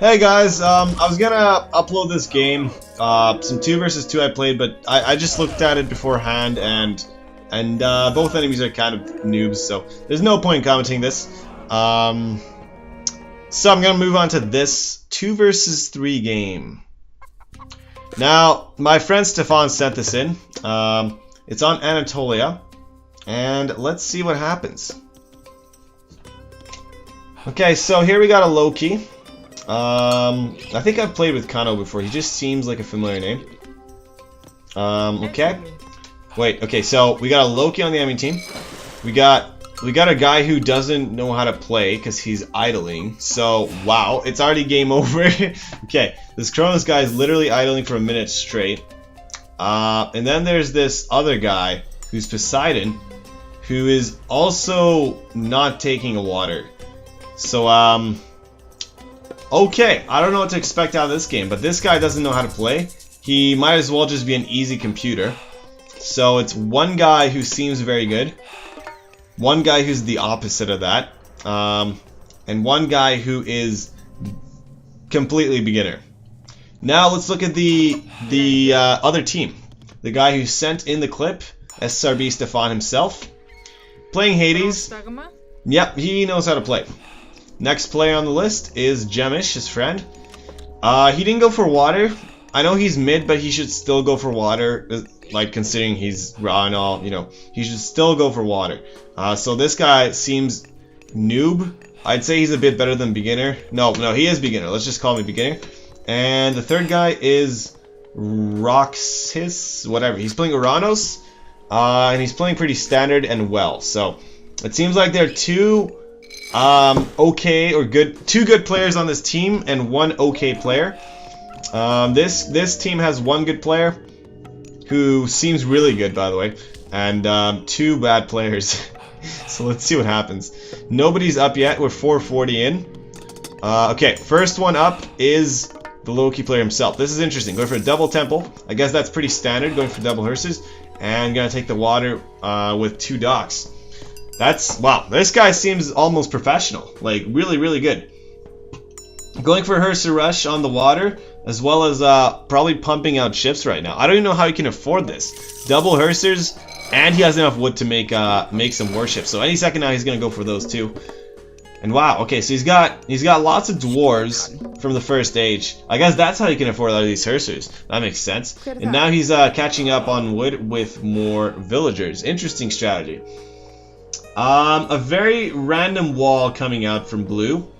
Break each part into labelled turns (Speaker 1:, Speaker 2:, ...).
Speaker 1: Hey guys, I was gonna upload this game, some 2 versus 2 I played, but I just looked at it beforehand, and both enemies are kind of noobs, so there's no point in commenting this. So I'm gonna move on to this 2 versus 3 game. Now, my friend Stefan sent this in. It's on Anatolia, and let's see what happens. Okay, so here we got a Loki. I think I've played with Kano before. He just seems like a familiar name. Okay. Wait, okay, so we got a Loki on the enemy team. We got a guy who doesn't know how to play because he's idling. So, wow, it's already game over. Okay, this Kronos guy is literally idling for a minute straight. And then there's this other guy who's Poseidon, who is also not taking a water. So, okay, I don't know what to expect out of this game, but this guy doesn't know how to play. He might as well just be an easy computer. So it's one guy who seems very good, one guy who's the opposite of that, and one guy who is completely beginner. Now let's look at the other team. The guy who sent in the clip, SRB Stefan himself, playing Hades. Yep, he knows how to play. Next player on the list is Jemish, his friend. He didn't go for water. I know he's mid, but he should still go for water. Like, considering he's raw and all, you know, he should still go for water. So this guy seems noob. I'd say he's a bit better than beginner. No, he is beginner. Let's just call him beginner. And the third guy is Roxas, whatever. He's playing Uranus, and he's playing pretty standard and well. So it seems like there are two okay or good, 2 good players on this team and 1 okay player. This team has 1 good player who seems really good, by the way, and 2 bad players. So let's see what happens. Nobody's up yet. We're 440 in. Okay, first one up is the Loki player himself. This is interesting. Going for a double temple. I guess that's pretty standard. Going for double hearses and gonna take the water with 2 docks. That's, wow, this guy seems almost professional, like really, really good. Going for Herser Rush on the water, as well as probably pumping out ships right now. I don't even know how he can afford this. Double Hersers, and he has enough wood to make some warships. So any second now he's gonna go for those too. And wow, okay, so he's got lots of dwarves from the first age. I guess that's how he can afford all of these Hersers. That makes sense. And now he's catching up on wood with more villagers. Interesting strategy. A very random wall coming out from blue.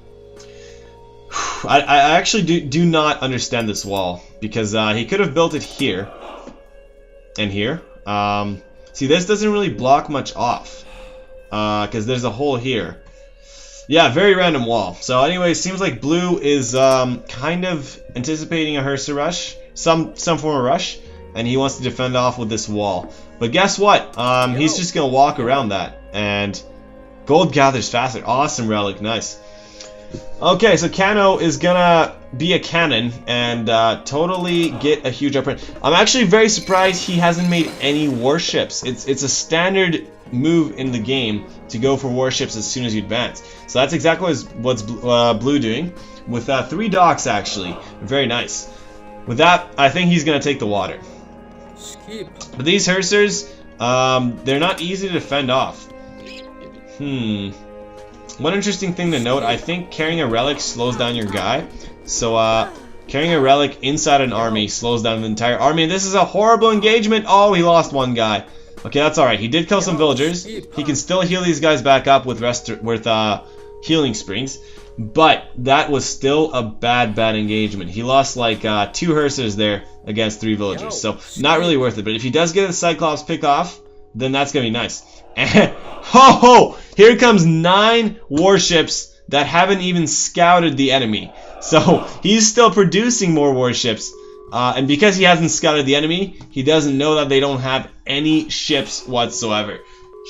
Speaker 1: I actually do not understand this wall, because he could have built it here and here. See, this doesn't really block much off, because there's a hole here. Yeah, very random wall. So anyway, it seems like blue is kind of anticipating a Herser rush, some form of rush, and he wants to defend off with this wall. But guess what? He's just gonna walk around that. And gold gathers faster. Awesome relic, nice. Okay, so Kano is gonna be a cannon and totally get a huge upgrade. I'm actually very surprised he hasn't made any warships. It's a standard move in the game to go for warships as soon as you advance. So that's exactly what's blue doing with 3 docks actually. Very nice. With that, I think he's gonna take the water. But these Hersers, they're not easy to defend off. One interesting thing to note, I think carrying a relic slows down your guy. So, carrying a relic inside an army slows down the entire army. And this is a horrible engagement. Oh, he lost 1 guy. Okay, that's alright. He did kill some villagers. He can still heal these guys back up with healing springs. But that was still a bad engagement. He lost like 2 Hersers there against 3 villagers. So, not really worth it. But if he does get a Cyclops pick off, then that's gonna be nice. And ho ho! Here comes 9 warships that haven't even scouted the enemy. So he's still producing more warships, and because he hasn't scouted the enemy, he doesn't know that they don't have any ships whatsoever.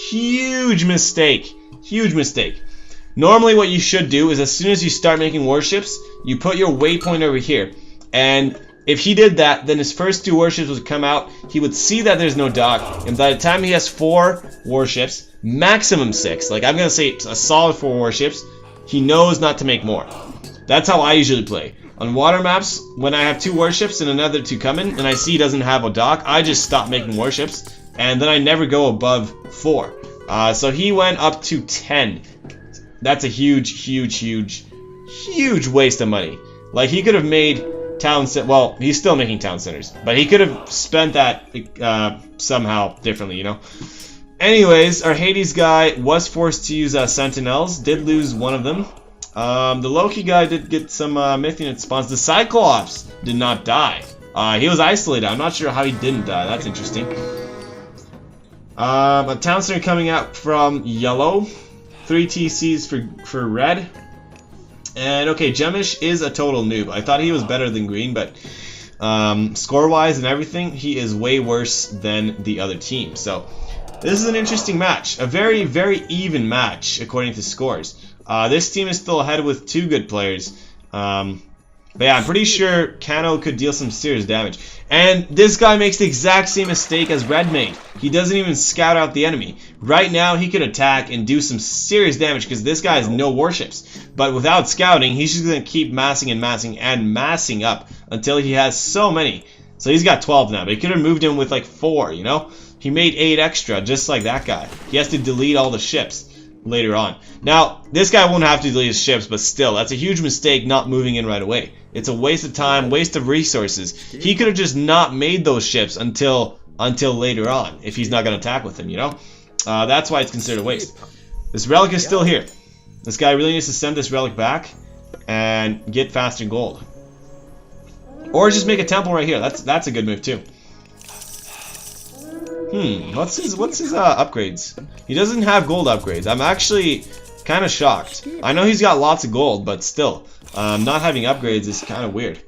Speaker 1: Huge mistake. Huge mistake. Normally what you should do is as soon as you start making warships, you put your waypoint over here, and if he did that, then his first 2 warships would come out, he would see that there's no dock, and by the time he has 4 warships, maximum 6, like I'm gonna say a solid 4 warships, he knows not to make more. That's how I usually play. On water maps, when I have 2 warships and another 2 coming, and I see he doesn't have a dock, I just stop making warships, and then I never go above 4. So he went up to 10. That's a huge waste of money. Like, he could have made town center. Well, he's still making town centers, but he could have spent that somehow differently, you know. Anyways, our Hades guy was forced to use sentinels. Did lose one of them. The Loki guy did get some myth unit spawns. The Cyclops did not die. He was isolated. I'm not sure how he didn't die. That's interesting. A town center coming out from yellow. 3 TCs for red. And okay, Gemish is a total noob. I thought he was better than green, but score-wise and everything, he is way worse than the other team. So this is an interesting match. A very, very even match according to scores. This team is still ahead with 2 good players. But yeah, I'm pretty sure Kano could deal some serious damage. And this guy makes the exact same mistake as Red made. He doesn't even scout out the enemy. Right now, he could attack and do some serious damage because this guy has no warships. But without scouting, he's just going to keep massing and massing and massing up until he has so many. So he's got 12 now, but he could have moved in with like 4, you know? He made 8 extra, just like that guy. He has to delete all the ships later on. Now, this guy won't have to delete his ships, but still, that's a huge mistake not moving in right away. It's a waste of time, waste of resources. He could have just not made those ships until later on, if he's not going to attack with them, you know? That's why it's considered a waste. This relic is still here. This guy really needs to send this relic back and get faster gold. Or just make a temple right here. That's a good move too. What's his upgrades? He doesn't have gold upgrades. I'm actually kind of shocked. I know he's got lots of gold, but still, not having upgrades is kind of weird.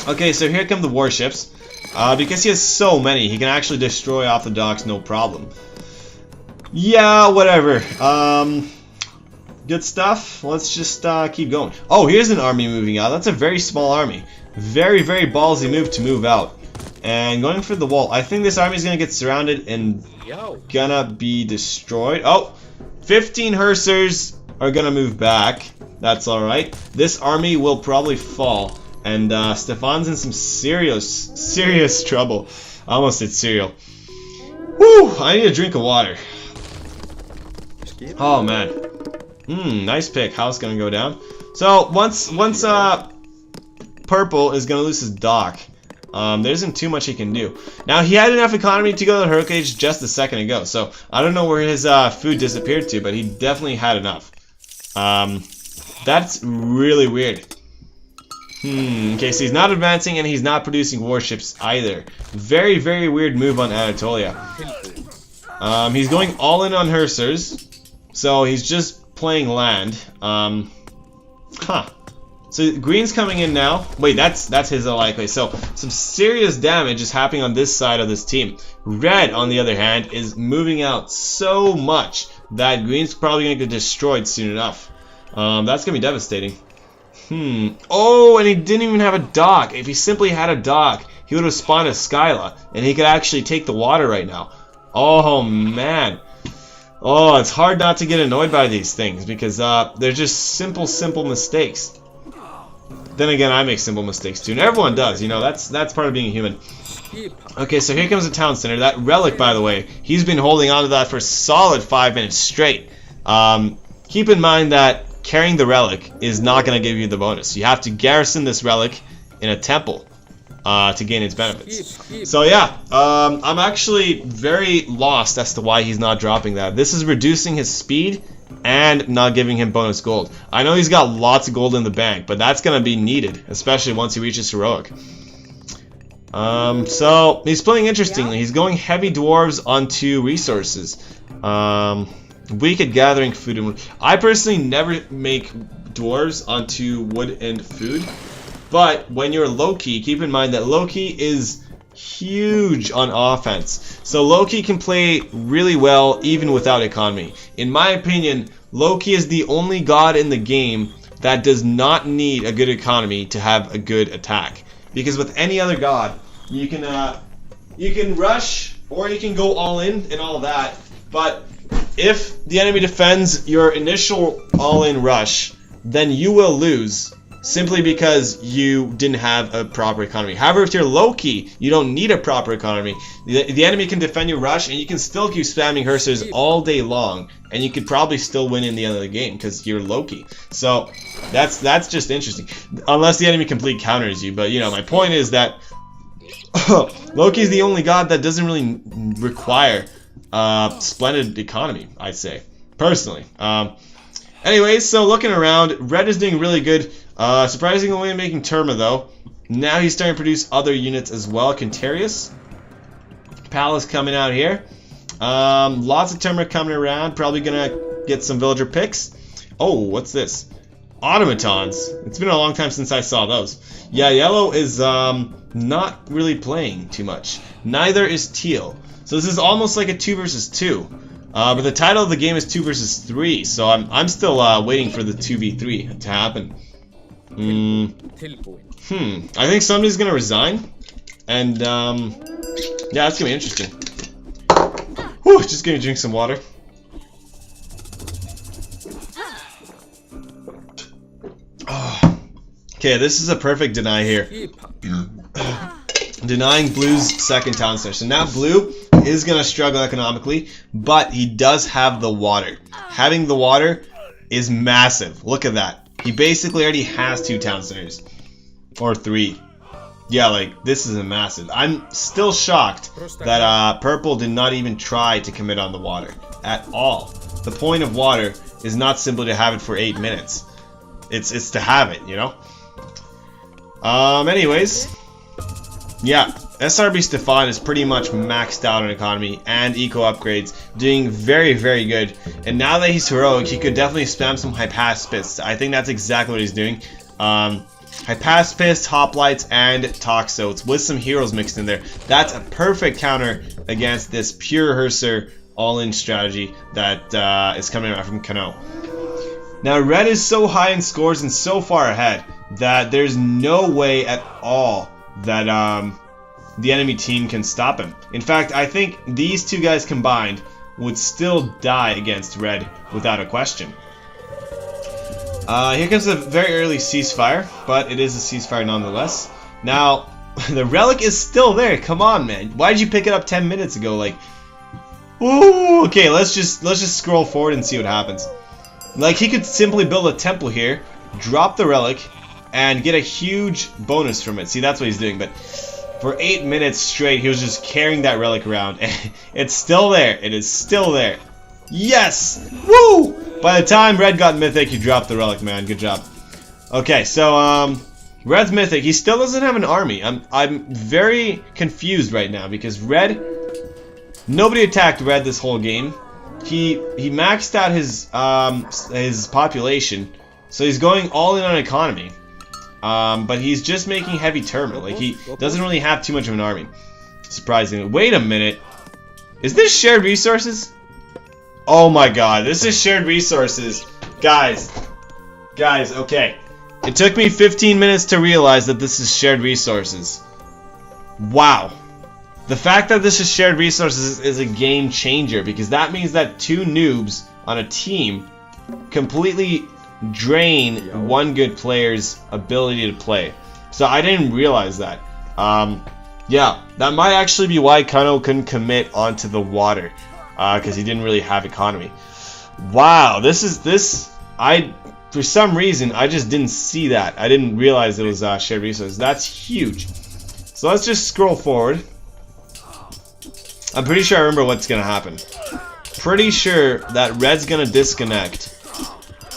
Speaker 1: Okay, so here come the warships. Because he has so many, he can actually destroy off the docks no problem. Yeah, whatever. Good stuff. Let's just keep going. Oh, here's an army moving out. That's a very small army. Very, very ballsy move to move out. And going for the wall. I think this army is going to get surrounded and gonna be destroyed. Oh, 15 Hersers are going to move back. That's alright. This army will probably fall. And Stefan's in some serious trouble. I almost said cereal. Woo! I need a drink of water. Oh man. Nice pick. How's gonna go down? So once purple is gonna lose his dock, there isn't too much he can do. Now he had enough economy to go to the Hurricane just a second ago, so I don't know where his food disappeared to, but he definitely had enough. That's really weird. Okay, so he's not advancing and he's not producing warships either. Very, very weird move on Anatolia. He's going all in on Hersers, so he's just playing land. So green's coming in now. Wait, that's his likely. So some serious damage is happening on this side of this team. Red, on the other hand, is moving out so much that green's probably going to get destroyed soon enough. That's going to be devastating. Oh, and he didn't even have a dock. If he simply had a dock, he would have spawned a Skyla, and he could actually take the water right now. Oh, man. Oh, it's hard not to get annoyed by these things, because they're just simple mistakes. Then again, I make simple mistakes too, and everyone does, you know, that's part of being a human. Okay, so here comes the town center. That relic, by the way, he's been holding on to that for a solid 5 minutes straight. Keep in mind that carrying the relic is not going to give you the bonus. You have to garrison this relic in a temple to gain its benefits. So yeah, I'm actually very lost as to why he's not dropping that. This is reducing his speed and not giving him bonus gold. I know he's got lots of gold in the bank, but that's going to be needed, especially once he reaches heroic. So he's playing interestingly. He's going heavy dwarves onto resources. Weak at gathering food and wood. I personally never make dwarves onto wood and food, but when you're Loki, keep in mind that Loki is huge on offense. So Loki can play really well even without economy. In my opinion, Loki is the only god in the game that does not need a good economy to have a good attack. Because with any other god, you can rush or you can go all in and all that, but if the enemy defends your initial all-in rush, then you will lose simply because you didn't have a proper economy. However, if you're Loki, you don't need a proper economy. The enemy can defend your rush, and you can still keep spamming Hersers all day long, and you could probably still win in the end of the game because you're Loki. So that's just interesting, unless the enemy completely counters you. But you know, my point is that Loki's the only god that doesn't really require splendid economy, I'd say, personally. Anyways, so looking around, Red is doing really good. Surprisingly making Terma though. Now he's starting to produce other units as well. Contarius. Palace coming out here. Lots of Terma coming around. Probably gonna get some villager picks. Oh, what's this? Automatons. It's been a long time since I saw those. Yeah, yellow is not really playing too much. Neither is teal. So this is almost like a 2 versus 2. But the title of the game is 2 versus 3, so I'm still waiting for the 2v3 to happen. I think somebody's gonna resign, and yeah, that's gonna be interesting. Whew, just gonna drink some water. Oh. Okay, this is a perfect deny here. Denying Blue's second town center. So now Blue is going to struggle economically, but he does have the water. Having the water is massive. Look at that. He basically already has 2 town centers. Or 3. Yeah, like, this is a massive. I'm still shocked that Purple did not even try to commit on the water. At all. The point of water is not simply to have it for 8 minutes. It's to have it, you know? Anyways. Yeah, SRB Stefan is pretty much maxed out on economy and eco upgrades, doing very, very good. And now that he's heroic, he could definitely spam some Hypaspis. I think that's exactly what he's doing. Hypaspis, Hoplites, and Toxotes with some heroes mixed in there. That's a perfect counter against this pure Herser all-in strategy that is coming out from Kano. Now, Red is so high in scores and so far ahead that there's no way at all that the enemy team can stop him. In fact, I think these two guys combined would still die against Red without a question. Here comes a very early ceasefire, but it is a ceasefire nonetheless. Now, the relic is still there. Come on, man. Why did you pick it up 10 minutes ago? Like, ooh, okay, let's just scroll forward and see what happens. Like, he could simply build a temple here, drop the relic, and get a huge bonus from it. See, that's what he's doing, but for 8 minutes straight, he was just carrying that relic around. It's still there. It is still there. Yes! Woo! By the time Red got Mythic, he dropped the relic, man. Good job. Okay, so, Red's Mythic. He still doesn't have an army. I'm very confused right now, because Red... Nobody attacked Red this whole game. He maxed out his population, so he's going all in on economy. But he's just making heavy Terma. Like, he doesn't really have too much of an army. Surprisingly. Wait a minute. Is this shared resources? Oh my god, this is shared resources. Guys, okay. It took me 15 minutes to realize that this is shared resources. Wow. The fact that this is shared resources is a game changer, because that means that 2 noobs on a team completely drain one good player's ability to play. So I didn't realize that. Yeah, that might actually be why Kano couldn't commit onto the water, because he didn't really have economy. Wow, for some reason I just didn't see that. I didn't realize it was shared resources. That's huge. So let's just scroll forward. I'm pretty sure I remember what's gonna happen. Pretty sure that Red's gonna disconnect.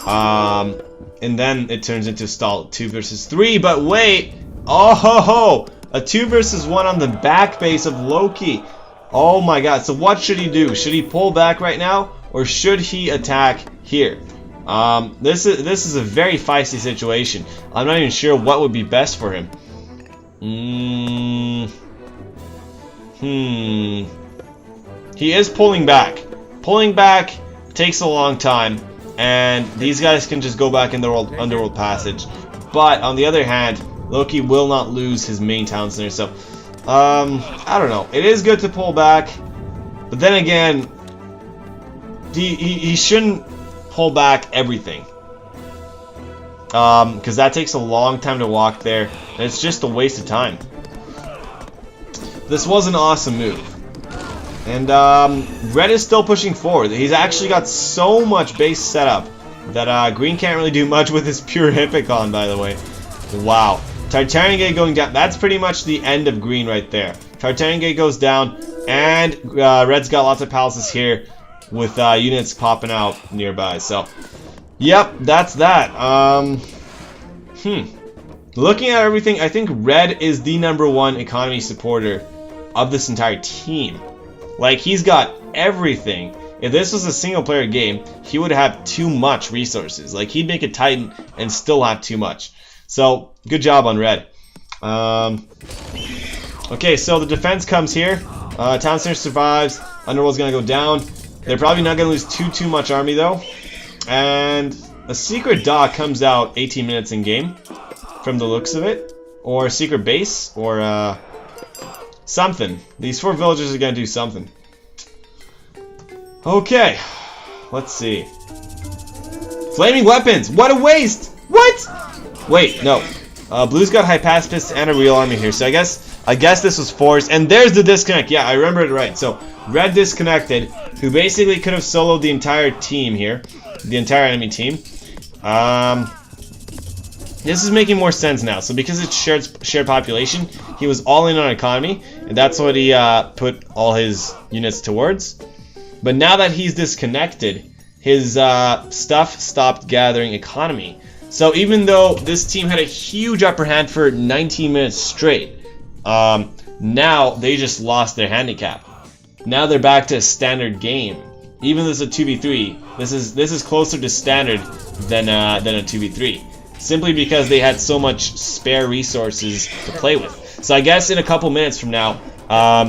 Speaker 1: And then it turns into stall 2 versus 3, but wait! Oh ho ho! A 2 versus 1 on the back base of Loki. Oh my god, so what should he do? Should he pull back right now, or should he attack here? This is a very feisty situation. I'm not even sure what would be best for him. He is pulling back. Pulling back takes a long time, and these guys can just go back in the underworld passage. But on the other hand, Loki will not lose his main town center, so I don't know. It is good to pull back, but then again, he shouldn't pull back everything. because that takes a long time to walk there, and it's just a waste of time. This was an awesome move. And Red is still pushing forward. He's actually got so much base set up that Green can't really do much with his pure Hippicon, by the way. Wow. Tartarian Gate going down. That's pretty much the end of Green right there. Tartarian Gate goes down, and Red's got lots of palaces here with units popping out nearby. So, yep, that's that. Looking at everything, I think Red is the #1 economy supporter of this entire team. Like, he's got everything. If this was a single-player game, he would have too much resources. Like, he'd make a Titan and still have too much. So, good job on Red. Okay, so the defense comes here. Town Center survives. Underworld's gonna go down. They're probably not gonna lose too much army, though. And a secret dock comes out 18 minutes in game, from the looks of it. Or a secret base, or something. These 4 villagers are gonna do something. Okay, let's see. Flaming weapons! What a waste! What? Wait, no. Blue's got high pacifist and a real army here, so I guess this was forced. And there's the disconnect. Yeah, I remember it right. So Red disconnected, who basically could have soloed the entire team here, the entire enemy team. This is making more sense now. So because it's shared population, he was all in on economy, and that's what he put all his units towards. But now that he's disconnected, his stuff stopped gathering economy. So even though this team had a huge upper hand for 19 minutes straight, now they just lost their handicap. Now they're back to a standard game. Even though it's a 2v3, this is closer to standard than a 2v3. Simply because they had so much spare resources to play with. So I guess in a couple minutes from now,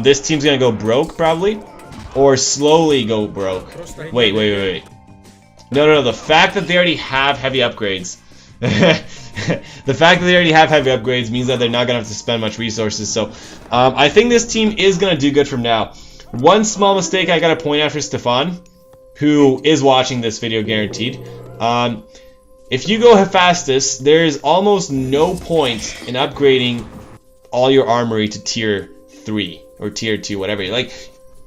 Speaker 1: this team's gonna go broke probably, or slowly go broke. Wait. No. The fact that they already have heavy upgrades, the fact that they already have heavy upgrades means that they're not gonna have to spend much resources. So I think this team is gonna do good from now. One small mistake I gotta point out for Stefan, who is watching this video guaranteed. If you go Hephaestus, there's almost no point in upgrading all your armory to tier 3 or tier 2, whatever. Like,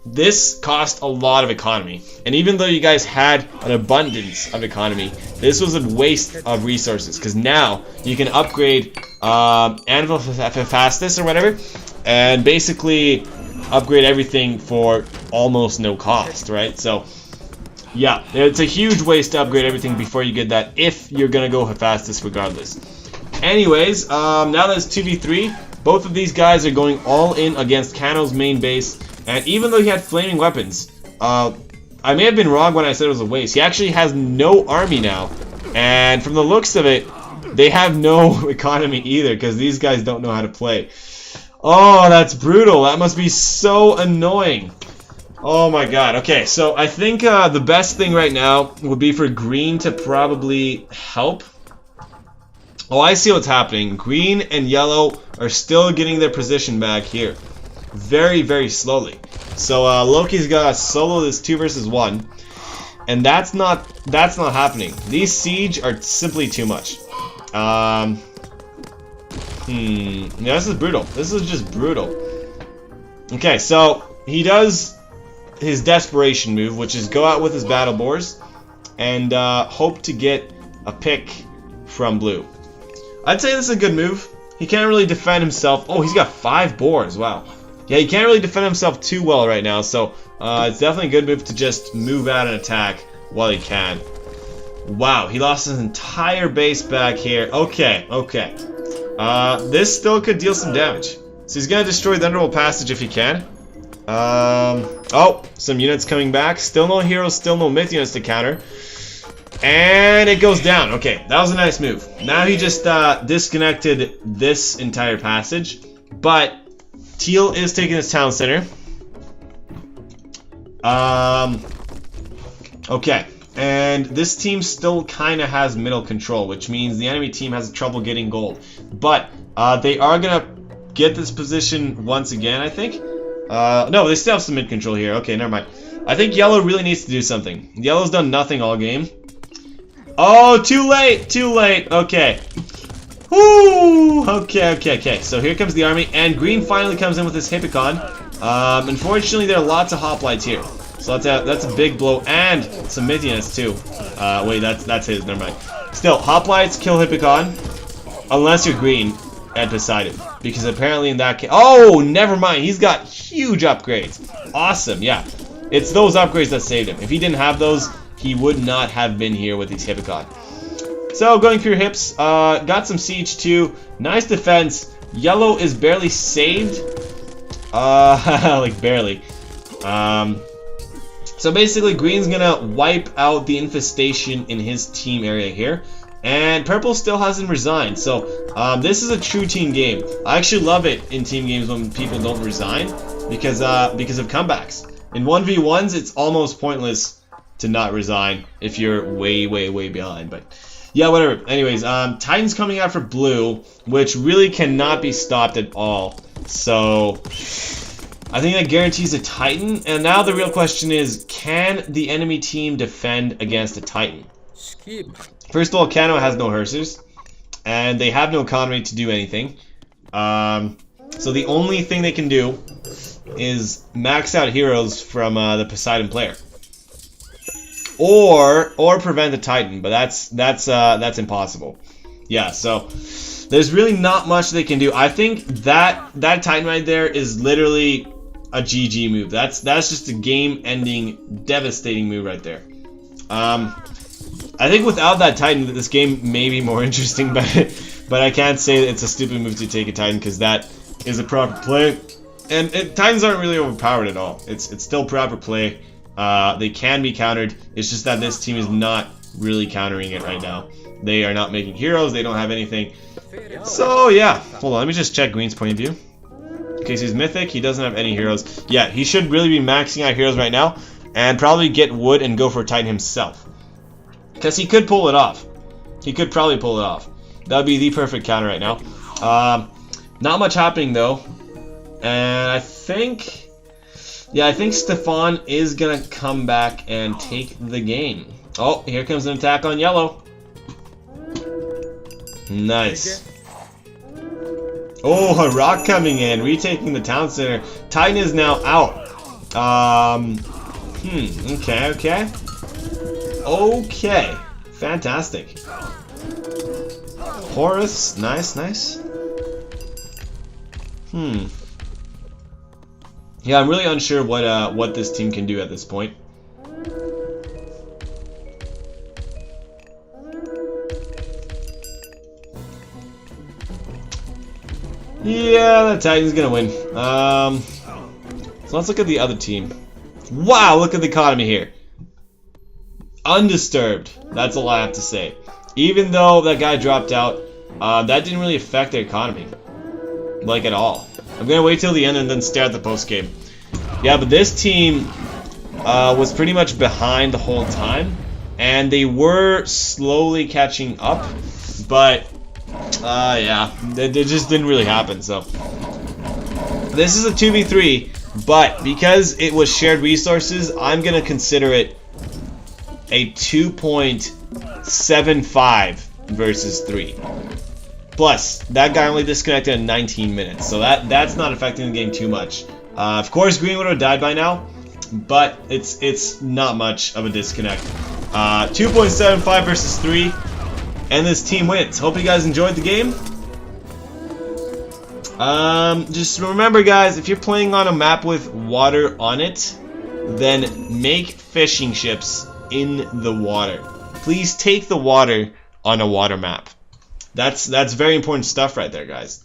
Speaker 1: this cost a lot of economy. And even though you guys had an abundance of economy, this was a waste of resources. Because now you can upgrade Anvil Hephaestus or whatever, and basically upgrade everything for almost no cost, right? So, yeah, it's a huge waste to upgrade everything before you get that, if you're gonna go Hephaestus regardless. Anyways, now that it's 2v3, both of these guys are going all in against Kano's main base, and even though he had flaming weapons, I may have been wrong when I said it was a waste. He actually has no army now, and from the looks of it, they have no economy either, because these guys don't know how to play. Oh, that's brutal. That must be so annoying. Oh my god. Okay, so I think the best thing right now would be for Green to probably help. Oh, I see what's happening. Green and Yellow are still getting their position back here. Very, very slowly. So Loki's gotta solo this 2 versus 1. And that's not happening. These siege are simply too much. Yeah, this is brutal. This is just brutal. Okay, so he does his desperation move, which is go out with his battle boars and hope to get a pick from blue. I'd say this is a good move. He can't really defend himself. Oh, he's got 5 boars. Wow. Yeah, he can't really defend himself too well right now, so it's definitely a good move to just move out and attack while he can. Wow, he lost his entire base back here. Okay. This still could deal some damage. So he's gonna destroy the Underworld Passage if he can. Oh, some units coming back. Still no heroes, still no myth units to counter. And it goes down. Okay, that was a nice move. Now he just disconnected this entire passage. But Teal is taking his town center. Okay. And this team still kind of has middle control, which means the enemy team has trouble getting gold. But they are going to get this position once again, I think. No, they still have some mid control here. Okay, never mind. I think Yellow really needs to do something. Yellow's done nothing all game. Oh, too late! Too late! Okay. Woo! Okay. So here comes the army, and green finally comes in with his Hippicon. Unfortunately, there are lots of hoplites here. So that's a big blow, and some Mithias too. Wait, that's his, never mind. Still, hoplites kill Hippicon, unless you're green at Poseidon. Because apparently in that case... Oh, never mind, he's got huge upgrades. Awesome, yeah. It's those upgrades that saved him. If he didn't have those, he would not have been here with these Hippicon. So, going through hips, got some siege too. Nice defense. Yellow is barely saved. Like barely. So basically, green's gonna wipe out the infestation in his team area here. And purple still hasn't resigned. So, this is a true team game. I actually love it in team games when people don't resign. Because of comebacks. In 1v1s, it's almost pointless to not resign if you're way behind. But yeah, whatever. Anyways, Titan's coming out for blue, which really cannot be stopped at all. So I think that guarantees a Titan. And now the real question is, can the enemy team defend against a Titan? First of all, Kano has no Hersers, and they have no economy to do anything. So the only thing they can do is max out heroes from the Poseidon player, or prevent the Titan, but that's impossible. Yeah, so there's really not much they can do. I think that Titan right there is literally a GG move. That's just a game-ending, devastating move right there. I think without that Titan, this game may be more interesting, but I can't say that it's a stupid move to take a Titan, because that is a proper play. And Titans aren't really overpowered at all. It's still proper play. They can be countered. It's just that this team is not really countering it right now. They are not making heroes. They don't have anything. So yeah, hold on. Let me just check green's point of view. Okay, so he's mythic. He doesn't have any heroes. Yeah, he should really be maxing out heroes right now, and probably get wood and go for a Titan himself, because he could pull it off. He could probably pull it off. That would be the perfect counter right now. Not much happening though. And I think Stefan is gonna come back and take the game. Oh, here comes an attack on yellow. Nice. Oh, a rock coming in, retaking the town center. Titan is now out. Okay. Fantastic. Horus, nice. Yeah, I'm really unsure what this team can do at this point. Yeah, the Titan's gonna win. So let's look at the other team. Wow, look at the economy here. Undisturbed. That's all I have to say. Even though that guy dropped out, that didn't really affect their economy, like at all. I'm gonna wait till the end and then stare at the post game. Yeah, but this team was pretty much behind the whole time, and they were slowly catching up, but yeah, it just didn't really happen. So this is a 2v3, but because it was shared resources, I'm gonna consider it a 2.75 versus 3. Plus, that guy only disconnected in 19 minutes, so that's not affecting the game too much. Of course, green would have died by now, but it's not much of a disconnect. 2.75 versus 3, and this team wins. Hope you guys enjoyed the game. Just remember, guys, if you're playing on a map with water on it, then make fishing ships in the water. Please take the water on a water map. That's very important stuff right there, guys.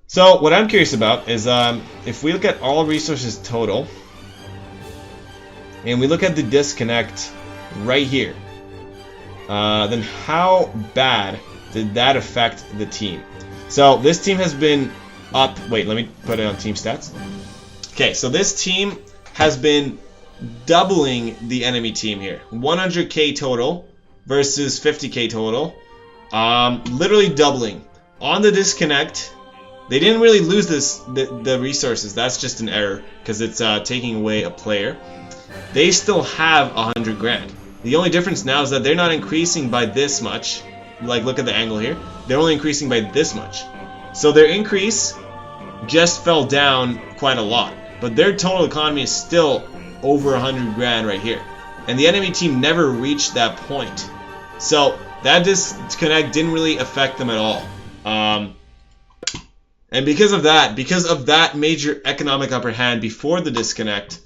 Speaker 1: So what I'm curious about is if we look at all resources total, and we look at the disconnect right here, then how bad did that affect the team? So this team has been up. Wait, let me put it on team stats. Okay, so this team has been doubling the enemy team here. 100k total versus 50k total. Literally doubling. On the disconnect, they didn't really lose the resources. That's just an error because it's taking away a player. They still have 100 grand. The only difference now is that they're not increasing by this much. Like, look at the angle here. They're only increasing by this much. So their increase just fell down quite a lot. But their total economy is still over 100 grand right here. And the enemy team never reached that point. So that disconnect didn't really affect them at all. And because of that major economic upper hand before the disconnect,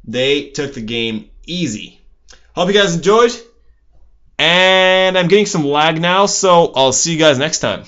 Speaker 1: they took the game easy. Hope you guys enjoyed. And I'm getting some lag now, so I'll see you guys next time.